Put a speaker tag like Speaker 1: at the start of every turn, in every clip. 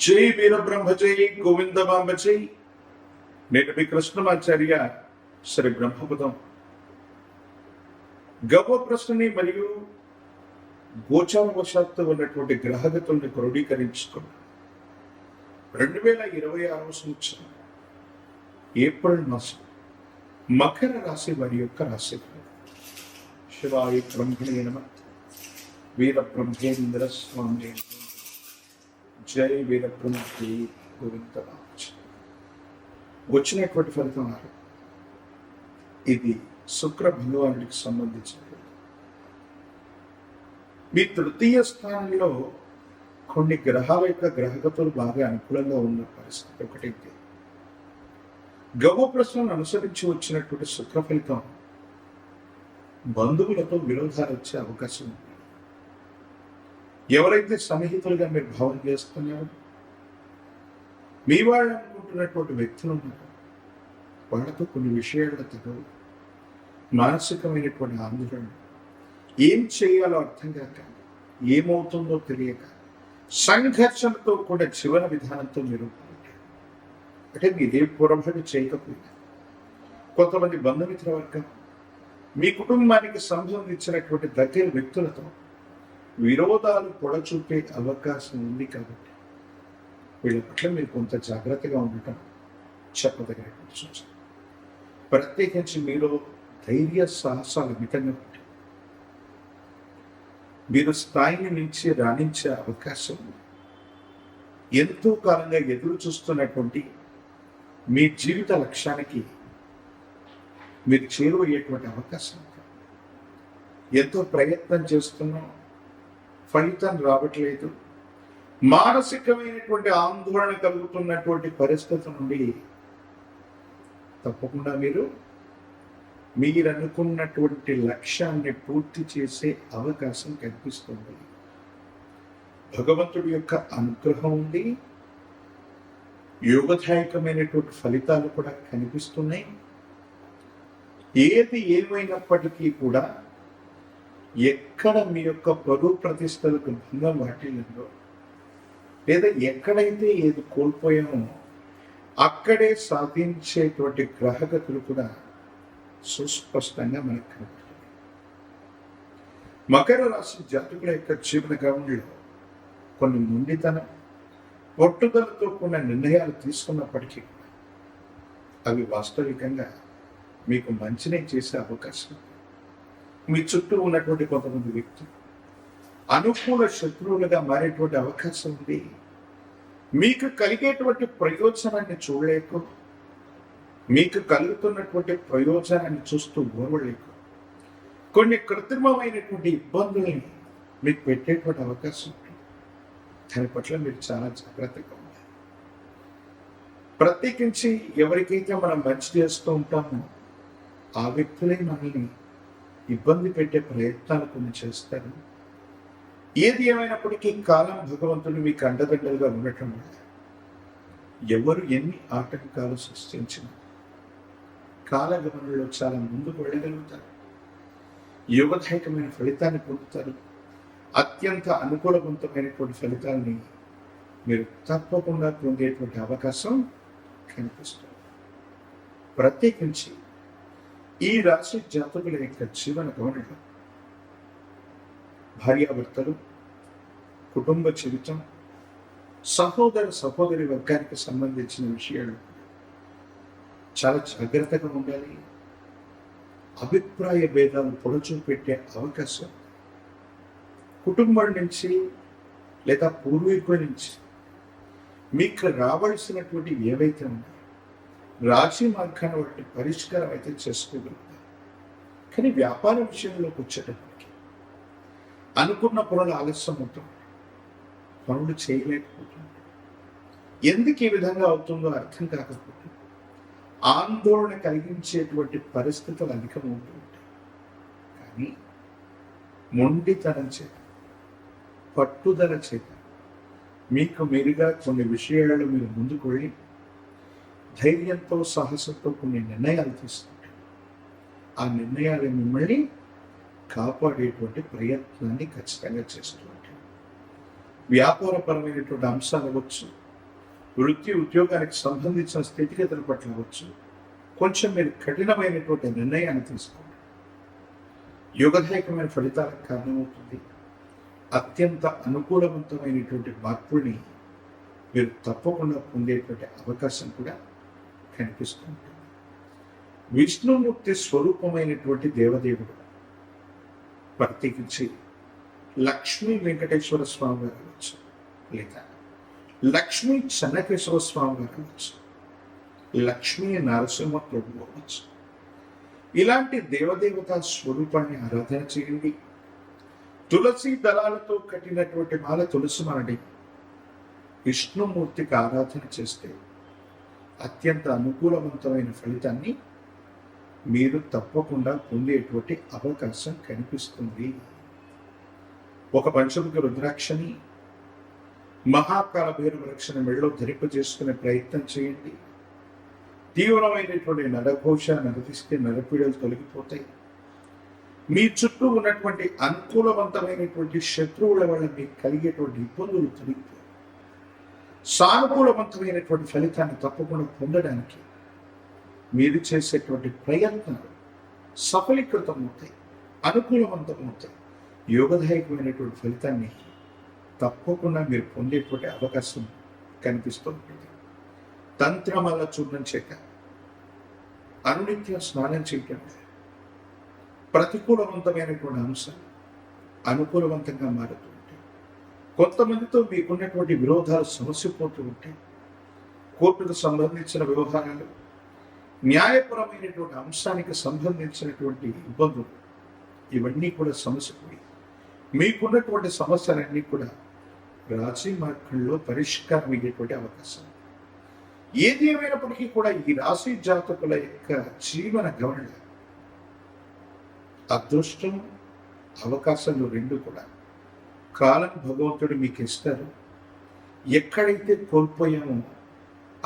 Speaker 1: జై వీరబ్రహ్మ జై గోవిందమాంబ జై. నేను మీ కృష్ణమాచార్య శ్రీ బ్రహ్మపదం. గవ ప్రశ్నని మరియు గోచారవశాత్తు ఉన్నటువంటి గ్రహగతుల్ని క్రోడీకరించుకున్నాం. 2026 సంవత్సరం ఏప్రిల్ మాసం మకర రాశి వారి యొక్క రాశి. శివాయ బ్రహ్మణే నమః. వీరబ్రహ్మేంద్ర స్వామి జై వీరబ్రహ్మ జై గోవిందమాంబ. వచ్చినటువంటి ఫలితం ఇది శుక్ర భగవానుడికి సంబంధించినటువంటి. మీ తృతీయ స్థానంలో కొన్ని గ్రహాల యొక్క గ్రహగతులు బాగా అనుకూలంగా ఉన్న పరిస్థితి ఒకటైతే, గవ ప్రశ్నను అనుసరించి వచ్చినటువంటి శుక్ర ఫలితం బంధువులతో విరోధాలు వచ్చే అవకాశం ఉంది. ఎవరైతే సన్నిహితులుగా మీరు భావన చేస్తున్నారో, మీ వాళ్ళు అనుకుంటున్నటువంటి వ్యక్తులు ఉన్నారు, వాళ్ళతో కొన్ని విషయాల తెగవు, మానసికమైనటువంటి ఆందోళన, ఏం చేయాలో అర్థం కాక, ఏమవుతుందో తెలియక, సంఘర్షణతో కూడా జీవన విధానంతో మీరు అంటే మీదే పొరపాటు చేయకపోయినా, కొంతమంది బంధుమిత్ర వర్గం, మీ కుటుంబానికి సంబంధించినటువంటి దగ్గర వ్యక్తులతో విరోధాలు పొడచూపే అవకాశం ఉంది. కాబట్టి వీళ్ళ పట్ల మీరు కొంత జాగ్రత్తగా ఉండటం చెప్పదగినటువంటి సూచన. ప్రత్యేకించి మీలో ధైర్య సాహసాలు మితంగా ఉంటాయి. మీరు స్థాయిని మించి రాణించే అవకాశం ఉంది. ఎంతో కాలంగా ఎదురు చూస్తున్నటువంటి మీ జీవిత లక్ష్యానికి మీరు చేరువయ్యేటువంటి అవకాశం ఉంది. ఎంతో ప్రయత్నం చేస్తున్నాం, ఫలితం రావట్లేదు, మానసికమైనటువంటి ఆందోళన కలుగుతున్నటువంటి పరిస్థితి నుండి తప్పకుండా మీరు అనుకున్నటువంటి లక్ష్యాన్ని పూర్తి చేసే అవకాశం కనిపిస్తుంది. భగవంతుడి యొక్క అనుగ్రహం ఉంది, యోగదాయకమైనటువంటి ఫలితాలు కూడా కనిపిస్తున్నాయి. ఏది ఏమైనప్పటికీ కూడా ఎక్కడ మీ యొక్క పరువు ప్రతిష్టలకు భంగం వాటిల్లిందో, లేదా ఎక్కడైతే ఏది కోల్పోయామో అక్కడే సాధించేటువంటి గ్రహగతులు కూడా సుస్పష్టంగా మనకు కనబడుతుంది. మకర రాశి జాతకుల యొక్క జీవన గమనంలో కొన్ని మొండితనం, పట్టుదలతో కూడిన నిర్ణయాలు తీసుకున్నప్పటికీ అవి వాస్తవికంగా మీకు మంచినే చేసే అవకాశం. మీ చుట్టూ ఉన్నటువంటి కొంతమంది వ్యక్తులు అనుకూల శత్రువులుగా మారేటువంటి అవకాశం ఉంది. మీకు కలిగేటువంటి ప్రయోజనాన్ని చూడలేక, మీకు కలుగుతున్నటువంటి ప్రయోజనాన్ని చూస్తూ ఓర్వలేక, కొన్ని కృత్రిమమైనటువంటి ఇబ్బందుల్ని మీకు పెట్టేటువంటి అవకాశం ఉంటుంది. దాని పట్ల మీరు చాలా జాగ్రత్తగా ఉండాలి. ప్రత్యేకించి ఎవరికైతే మనం మంచి చేస్తూ ఉంటామో ఆ వ్యక్తులే మనల్ని ఇబ్బంది పెట్టే ప్రయత్నాలు కొన్ని చేస్తారు. ఏది ఏమైనప్పటికీ కాలం భగవంతుడు మీకు అండదండలుగా ఉండటం వల్ల ఎవరు ఎన్ని ఆటంకాలు సృష్టించినా కాలగమనంలో చాలా ముందుకు వెళ్ళగలుగుతారు. యోగదాయకమైన ఫలితాన్ని పొందుతారు. అత్యంత అనుకూలవంతమైనటువంటి ఫలితాన్ని మీరు తప్పకుండా పొందేటువంటి అవకాశం కనిపిస్తుంది. ప్రత్యేకించి ఈ రాశి జాతకుల యొక్క జీవన గమనంలో భార్యాభర్తలు, కుటుంబ జీవితం, సహోదరి వర్గానికి సంబంధించిన విషయాలు చాలా జాగ్రత్తగా ఉండాలి. అభిప్రాయ భేదాలు పొడచూపెట్టే అవకాశం కుటుంబం నుంచి లేదా పూర్వీకుల నుంచి మీకు రావాల్సినటువంటి ఏవైతే ఉన్నాయో రాజీ మార్గాన్ని వాటి పరిష్కారం అయితే చేసుకోగలుగుతారు. కానీ వ్యాపార విషయంలోకి వచ్చేటప్పటికి అనుకున్న పనులు ఆలస్యం అవుతుంది, పనులు చేయలేకపోతుంది. ఎందుకు ఈ విధంగా అవుతుందో అర్థం కాకపోతే ఆందోళన కలిగించేటువంటి పరిస్థితులు అధికమవుతూ ఉంటాయి. కానీ మొండితనం చేత, పట్టుదల చేత మీకు మీరుగా కొన్ని విషయాలు మీరు ముందుకు వెళ్ళి ధైర్యంతో, సాహసంతో కొన్ని నిర్ణయాలు తీసుకుంటారు. ఆ నిర్ణయాలు మిమ్మల్ని కాపాడేటువంటి ప్రయత్నాన్ని ఖచ్చితంగా చేస్తూ ఉంటాయి. వ్యాపారపరమైనటువంటి అంశాలు అవ్వచ్చు, వృత్తి ఉద్యోగానికి సంబంధించిన స్థితిగతుల పట్ల అవ్వచ్చు, కొంచెం మీరు కఠినమైనటువంటి నిర్ణయాన్ని తీసుకోండి. యోగదాయకమైన ఫలితాలకు కారణమవుతుంది. అత్యంత అనుకూలవంతమైనటువంటి మార్పుల్ని మీరు తప్పకుండా పొందేటువంటి అవకాశం కూడా కనిపిస్తూ ఉంటుంది. విష్ణుమూర్తి స్వరూపమైనటువంటి దేవదేవుడు, ప్రత్యేకించి లక్ష్మీ వెంకటేశ్వర స్వామి వారు అవ్వచ్చు, లేదా లక్ష్మీ చెన్నకేశ్వర స్వామి వారు అవ్వచ్చు, లక్ష్మీ నరసింహ ప్రభు అవ్వచ్చు. ఇలాంటి దేవదేవత స్వరూపాన్ని ఆరాధన చేయండి. తులసి దళాలతో కట్టినటువంటి మాల తులసి మాలని విష్ణుమూర్తికి ఆరాధన చేస్తే అత్యంత అనుకూలవంతమైన ఫలితాన్ని మీరు తప్పకుండా పొందేటువంటి అవకాశం కనిపిస్తుంది. ఒక పంచముఖ రుద్రాక్షని మహాకాల భైరవ రక్షణ మెడలో ధరింపజేసుకునే ప్రయత్నం చేయండి. తీవ్రమైనటువంటి నరఘోష, నరదిస్తే నరపీడలు తొలగిపోతాయి. మీ చుట్టూ ఉన్నటువంటి అనుకూలవంతమైనటువంటి శత్రువుల వల్ల మీకు కలిగేటువంటి ఇబ్బందులు తొలగిపోయి సానుకూలవంతమైనటువంటి ఫలితాన్ని తప్పకుండా పొందడానికి మీరు చేసేటువంటి ప్రయత్నాలు సఫలీకృతమవుతాయి, అనుకూలవంతమవుతాయి. యోగదాయకమైనటువంటి ఫలితాన్ని తప్పకుండా మీరు పొందేటువంటి అవకాశం కనిపిస్తూ ఉంటుంది. తంత్రమాల చూడడం చేత, అనునిత్యం స్నానం చేయటం ప్రతికూలవంతమైనటువంటి అంశాలు అనుకూలవంతంగా మారుతూ ఉంటాయి. కొంతమందితో మీకున్నటువంటి విరోధాలు సమస్యపోతూ ఉంటాయి. కోర్టుకు సంబంధించిన వ్యవహారాలు, న్యాయపరమైనటువంటి అంశానికి సంబంధించినటువంటి ఇబ్బందులు, ఇవన్నీ కూడా సమస్యపోయి మీకున్నటువంటి సమస్యలన్నీ కూడా రాశి మార్గంలో పరిష్కారం అయ్యేటువంటి అవకాశం. ఏది ఏమైనప్పటికీ కూడా ఈ రాశి జాతకుల యొక్క జీవన గమన అదృష్టం, అవకాశాలు రెండు కూడా కాలం భగవంతుడు మీకు ఇస్తారు. ఎక్కడైతే కోల్పోయామో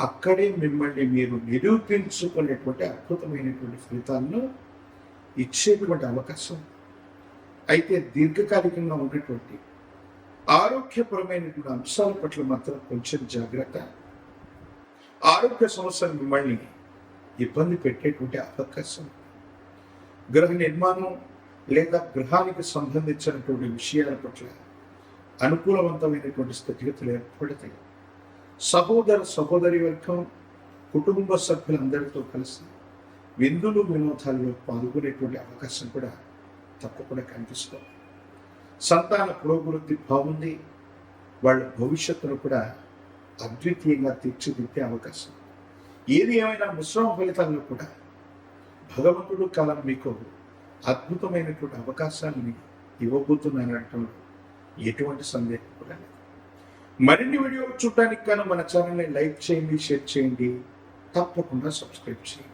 Speaker 1: అక్కడే మిమ్మల్ని మీరు నిరూపించుకునేటువంటి అద్భుతమైనటువంటి ఫలితాలను ఇచ్చేటువంటి అవకాశం. అయితే దీర్ఘకాలికంగా ఉన్నటువంటి ఆరోగ్యపరమైనటువంటి అంశాల పట్ల మాత్రం కొంచెం జాగ్రత్త. ఆరోగ్య సమస్యలు మిమ్మల్ని ఇబ్బంది పెట్టేటువంటి అవకాశం. గృహ నిర్మాణం లేదా గృహానికి సంబంధించినటువంటి విషయాల పట్ల అనుకూలవంతమైనటువంటి స్థితిగతులు ఏర్పడతాయి. సహోదర సహోదరి వర్గం, కుటుంబ సభ్యులందరితో కలిసి విందులు వినోదాల్లో పాల్గొనేటువంటి అవకాశం కూడా తప్పకుండా కనిపిస్తుంది. సంతాన పురోభివృద్ధి బాగుంది. వాళ్ళ భవిష్యత్తును కూడా అద్వితీయంగా తీర్చిదిద్దే అవకాశం. ఏది ఏమైనా మిశ్రమ ఫలితాల్లో కూడా భగవంతుడు కాలం మీకు అద్భుతమైనటువంటి అవకాశాన్ని ఇవ్వబోతున్నారనటంలో ఎటువంటి సందేహం కూడా లేదు. మరిన్ని వీడియోలు చూడడానికి గాను మన ఛానల్ని లైక్ చేయండి, షేర్ చేయండి, తప్పకుండా సబ్స్క్రైబ్ చేయండి.